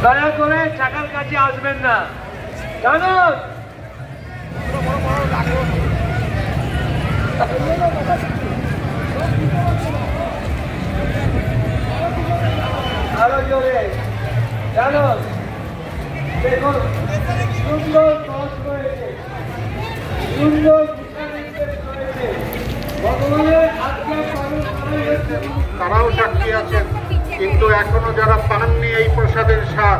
দয়া করে চাকার কাছে আসবেন না, জানো? আরো জোরে, জানো? দেখুন সুন্দর পথ রয়েছে, সুন্দর রয়েছে, ভগবানের আজ্ঞা পালন করা হয়েছে। তারাও সাক্ষী আছেন, কিন্তু এখনো যারা পাননি এই প্রসাদের স্বাদ,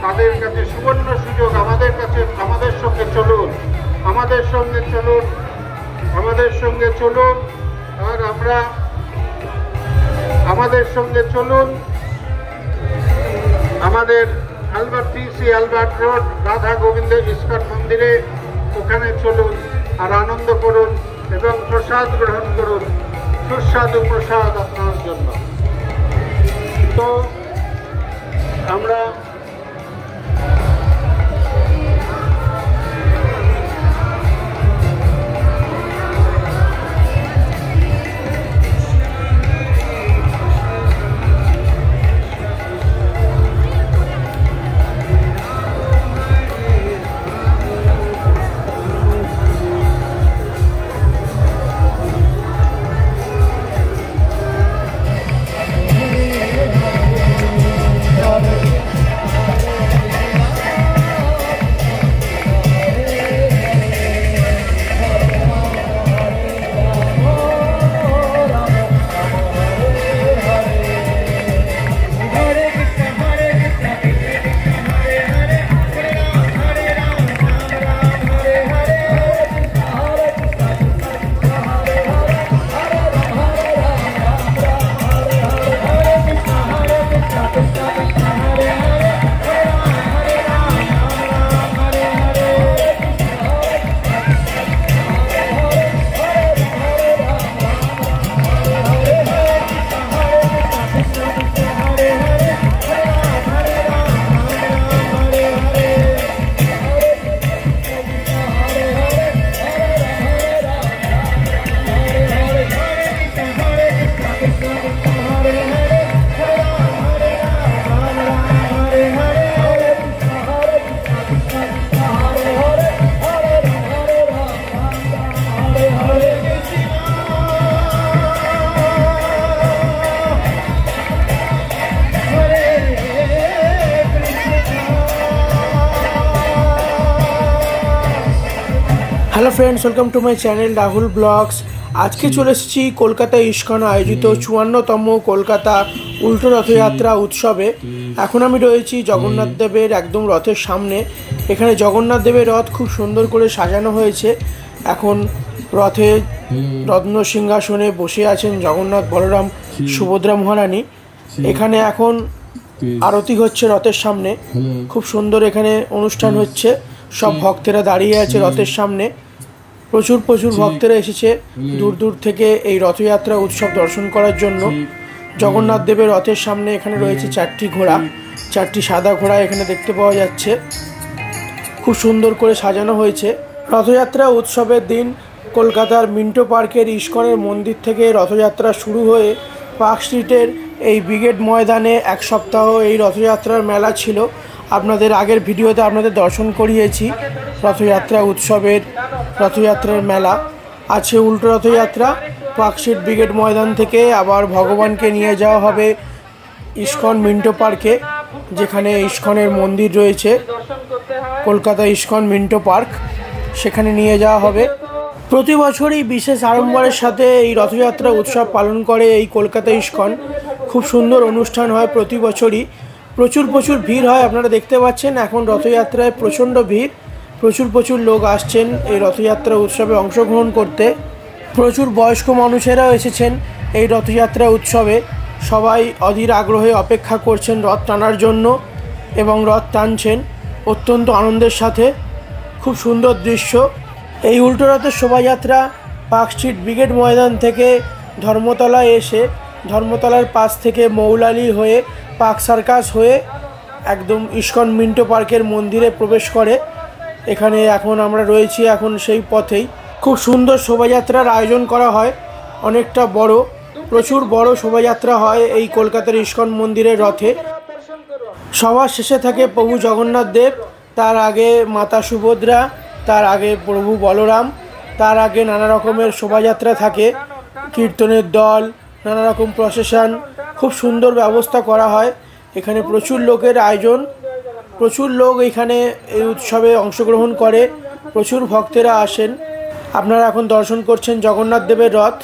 তাদের কাছে সুবর্ণ সুযোগ। আমাদের কাছে, আমাদের সঙ্গে চলুন, আমাদের সঙ্গে চলুন, আমাদের সঙ্গে চলুন। আর আমরা আমাদের সঙ্গে চলুন আমাদের Albert Albert road Radha Gobinda ISKCON মন্দিরে, ওখানে চলুন আর আনন্দ করুন এবং প্রসাদ গ্রহণ করুন, সুস্বাদু প্রসাদ আপনার জন্য। তো আমরা hello friends, welcome to my channel Rahul vlogs. আজকে চলে এসেছি কলকাতা ইস্কন আয়োজিত 54তম কলকাতা উল্টো রথযাত্রা উৎসবে। এখন আমি রয়েছি জগন্নাথ দেবের একদম রথের সামনে। এখানে জগন্নাথ দেবের রথ খুব সুন্দর করে সাজানো হয়েছে। এখন রথে রত্ন সিংহাসনে বসে আছেন জগন্নাথ, বলরাম, সুভদ্রা মহারানী। এখানে এখন আরতি হচ্ছে রথের সামনে, খুব সুন্দর এখানে অনুষ্ঠান হচ্ছে। সব ভক্তেরা দাঁড়িয়ে আছে রথের সামনে, প্রচুর ভক্তেরা এসেছে দূর দূর থেকে এই রথযাত্রা উৎসব দর্শন করার জন্য। জগন্নাথ দেবের রথের সামনে এখানে রয়েছে 4টি ঘোড়া, 4টি সাদা ঘোড়া এখানে দেখতে পাওয়া যাচ্ছে। খুব সুন্দর করে সাজানো হয়েছে। রথযাত্রা উৎসবের দিন কলকাতার মিন্টো পার্কের ইস্কনের মন্দির থেকে রথযাত্রা শুরু হয়ে পার্ক স্ট্রিটের এই ব্রিগেড ময়দানে এক সপ্তাহ এই রথযাত্রার মেলা ছিল। আপনাদের আগের ভিডিওতে আপনাদের দর্শন করিয়েছি রথযাত্রা উৎসবের রথযাত্রার মেলা। আছে উল্টো রথযাত্রা। পার্ক স্ট্রিট ব্রিগেড ময়দান থেকে আবার ভগবানকে নিয়ে যাওয়া হবে ইস্কন মিন্টো পার্কে, যেখানে ইস্কনের মন্দির রয়েছে। কলকাতা ইস্কন মিন্টো পার্ক, সেখানে নিয়ে যাওয়া হবে। প্রতি বছরই বিশেষ আড়ম্বরের সাথে এই রথযাত্রা উৎসব পালন করে এই কলকাতা ইস্কন। খুব সুন্দর অনুষ্ঠান হয় প্রতি বছরই, প্রচুর ভিড় হয়। আপনারা দেখতে পাচ্ছেন এখন রথযাত্রায় প্রচণ্ড ভিড়, প্রচুর লোক আসছেন এই রথযাত্রা উৎসবে অংশগ্রহণ করতে। প্রচুর বয়স্ক মানুষেরাও এসেছেন এই রথযাত্রা উৎসবে। সবাই অধীর আগ্রহে অপেক্ষা করছেন রথ টানার জন্য এবং রথ টানছেন অত্যন্ত আনন্দের সাথে। খুব সুন্দর দৃশ্য। এই উল্টো রথের শোভাযাত্রা পার্ক স্ট্রিট ব্রিগেড ময়দান থেকে ধর্মতলায় এসে ধর্মতলার পাশ থেকে মৌলালি হয়ে পার্ক সার্কাস হয়ে একদম ইস্কন মিন্টো পার্কের মন্দিরে প্রবেশ করে। এখানে এখন আমরা রয়েছি এখন সেই পথেই। খুব সুন্দর শোভাযাত্রার আয়োজন করা হয়, অনেকটা বড়, প্রচুর বড় শোভাযাত্রা হয় এই কলকাতার ইস্কন মন্দিরের রথে। সবার শেষে থাকে প্রভু জগন্নাথ দেব, তার আগে মাতা সুভদ্রা, তার আগে প্রভু বলরাম, তার আগে নানা রকমের শোভাযাত্রা থাকে, কীর্তনের দল, নানা রকম প্রসেশন, খুব সুন্দর ব্যবস্থা করা হয়। এখানে প্রচুর লোকের আয়োজন, প্রচুর লোক এখানে এই উৎসবে অংশগ্রহণ করে, প্রচুর ভক্তেরা আসেন। আপনারা এখন দর্শন করছেন জগন্নাথ দেবের রথ।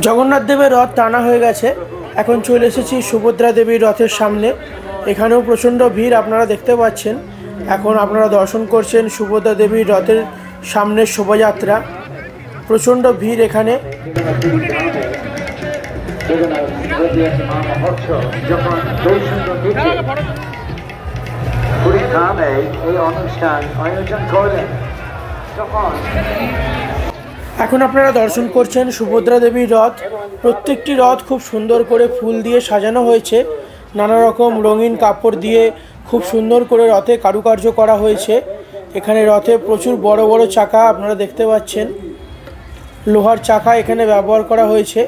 জগন্নাথ দেবের রথ টানা হয়ে গেছে, এখন চলে এসেছি সুভদ্রা দেবীর রথের সামনে। এখানেও প্রচণ্ড ভিড় আপনারা দেখতে পাচ্ছেন। এখন আপনারা দর্শন করছেন সুভদ্রা দেবীর রথের সামনের শোভাযাত্রা, প্রচণ্ড ভিড় এখানে। এখন আপনারা দর্শন করছেন সুভদ্রা দেবীর রথ। প্রত্যেকটি রথ খুব সুন্দর করে ফুল দিয়ে সাজানো হয়েছে, নানা রকম রঙিন কাপড় দিয়ে খুব সুন্দর করে রথে কারুকার্য করা হয়েছে। এখানে রথে প্রচুর বড় বড় চাকা আপনারা দেখতে পাচ্ছেন, লোহার চাকা এখানে ব্যবহার করা হয়েছে।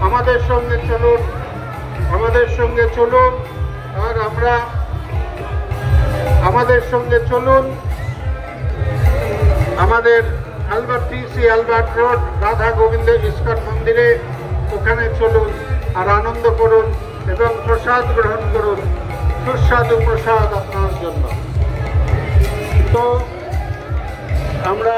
আমাদের সঙ্গে চলুন, আমাদের সঙ্গে চলুন। আর আমরা আমাদের সঙ্গে চলুন আমাদের Albert road Radha Gobinda ISKCON মন্দিরে, ওখানে চলুন আর আনন্দ করুন এবং প্রসাদ গ্রহণ করুন, সুস্বাদু প্রসাদ আপনার জন্য। তো আমরা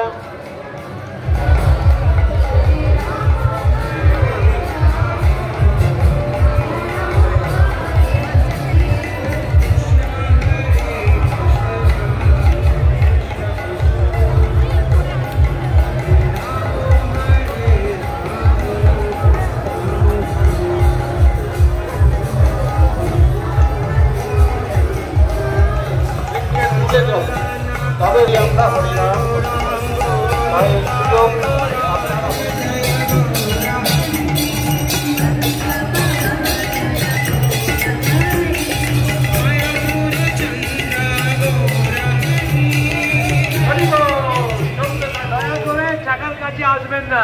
চাকার কাছে আসবেন না,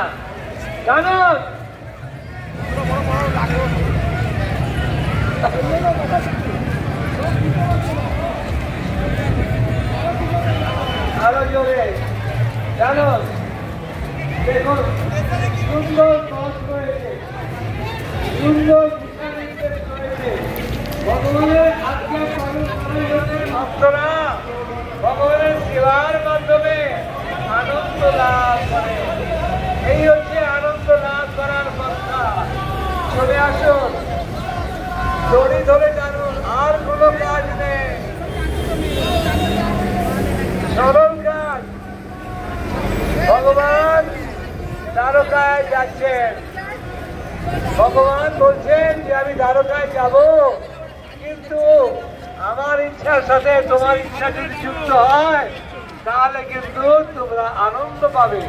জানো? আরো জোরে, জানো? দেখুন সুন্দর পথ রয়েছে, সুন্দর রয়েছে। ভগবানের আজ্ঞা পালন করার জন্য ভক্তরা ভগবানের সেবার মাধ্যমে আনন্দ লাভ করে। এই হচ্ছে আনন্দ লাভ করার কথা। চলে আসুন, দড়ি ধরে টানুন, আর কোনো কাজ নেই, সরল কাজ। ভগবান দ্বারকায় যাচ্ছেন, ভগবান বলছেন যে আমি দ্বারকায় যাব, কিন্তু আমার ইচ্ছার সাথে তোমার ইচ্ছা যদি যুক্ত হয় তাহলে কিন্তু তোমরা আনন্দ পাবে।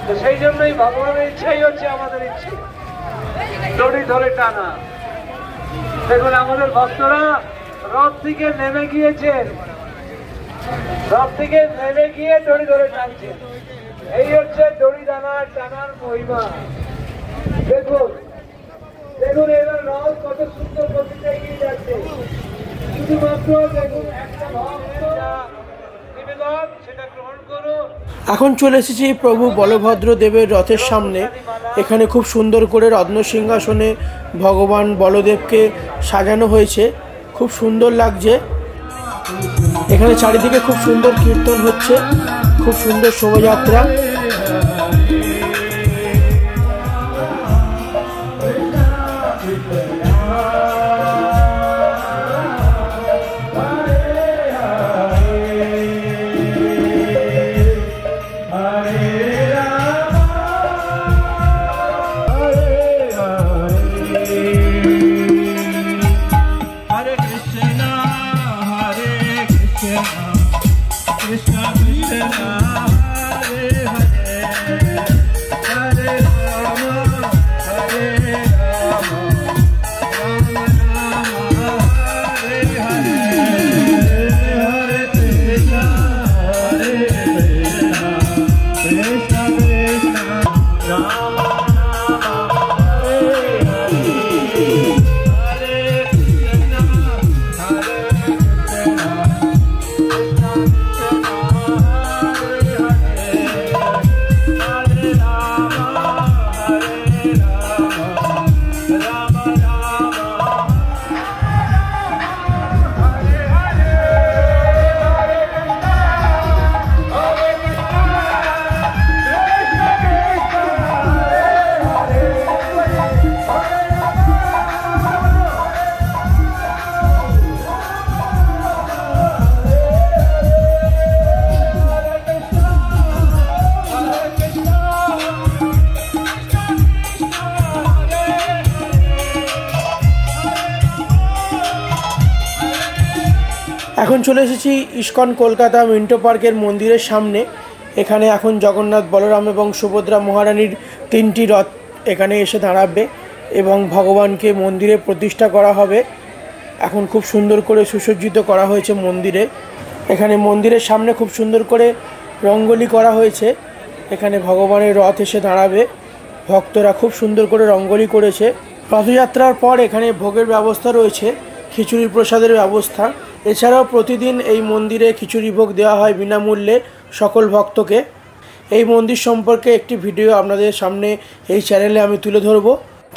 তো সেই জন্যই ভগবানের ইচ্ছাই হচ্ছে আমাদের ইচ্ছে, দড়ি ধরে টানা। দেখুন আমাদের ভক্তরা রথ থেকে নেমে গিয়েছেন, রথ থেকে নেমে গিয়ে দড়ি ধরে টানছেন। এই হচ্ছে দড়ি টানার মহিমা। দেখুন দেখুন এবার রথ কত সুন্দর গতিতে এগিয়ে যাচ্ছে। শুধুমাত্র দেখুন একটা ভক্ত নিবেদন, সেটা গ্রহণ করুন। এখন চলে এসেছি প্রভু বলভদ্র দেবের রথের সামনে। এখানে খুব সুন্দর করে রত্ন সিংহাসনে ভগবান বলদেবকে সাজানো হয়েছে, খুব সুন্দর লাগছে। এখানে চারিদিকে খুব সুন্দর কীর্তন হচ্ছে, খুব সুন্দর শোভাযাত্রা। এখন চলে এসেছি ইস্কন কলকাতা মিন্টো পার্কের মন্দিরের সামনে। এখানে এখন জগন্নাথ, বলরাম এবং সুভদ্রা মহারানীর 3টি রথ এখানে এসে দাঁড়াবে এবং ভগবানকে মন্দিরে প্রতিষ্ঠা করা হবে। এখন খুব সুন্দর করে সুসজ্জিত করা হয়েছে মন্দিরে। এখানে মন্দিরের সামনে খুব সুন্দর করে রঙ্গোলি করা হয়েছে। এখানে ভগবানের রথ এসে দাঁড়াবে ভক্তরা খুব সুন্দর করে রঙ্গোলি করেছে। রথযাত্রার পর এখানে ভোগের ব্যবস্থা রয়েছে, খিচুড়ি প্রসাদের ব্যবস্থা। এছাড়াও প্রতিদিন এই মন্দিরে খিচুড়ি ভোগ দেওয়া হয় বিনামূল্যে সকল ভক্তকে। এই মন্দির সম্পর্কে একটি ভিডিও আপনাদের সামনে এই চ্যানেলে আমি তুলে ধরব।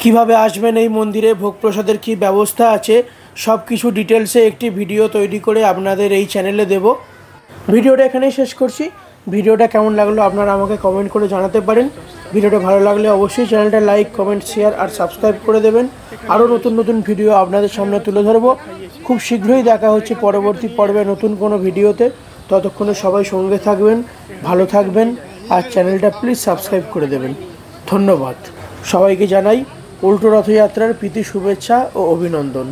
কিভাবে আসবেন এই মন্দিরে, ভোগ প্রসাদের কী ব্যবস্থা আছে, সব কিছু ডিটেলসে একটি ভিডিও তৈরি করে আপনাদের এই চ্যানেলে দেব। ভিডিওটা এখানেই শেষ করছি। ভিডিওটা কেমন লাগলো আপনারা আমাকে কমেন্ট করে জানাতে পারেন। ভিডিওটা ভালো লাগলে অবশ্যই চ্যানেলটা লাইক, কমেন্ট, শেয়ার আর সাবস্ক্রাইব করে দেবেন। আরও নতুন নতুন ভিডিও আপনাদের সামনে তুলে ধরবো। খুব শীঘ্রই দেখা হচ্ছে পরবর্তী পর্বে নতুন কোনো ভিডিওতে। ততক্ষণে সবাই সঙ্গে থাকবেন, ভালো থাকবেন আর চ্যানেলটা প্লিজ সাবস্ক্রাইব করে দেবেন। ধন্যবাদ। সবাইকে জানাই উল্টো রথযাত্রার প্রীতি শুভেচ্ছা ও অভিনন্দন।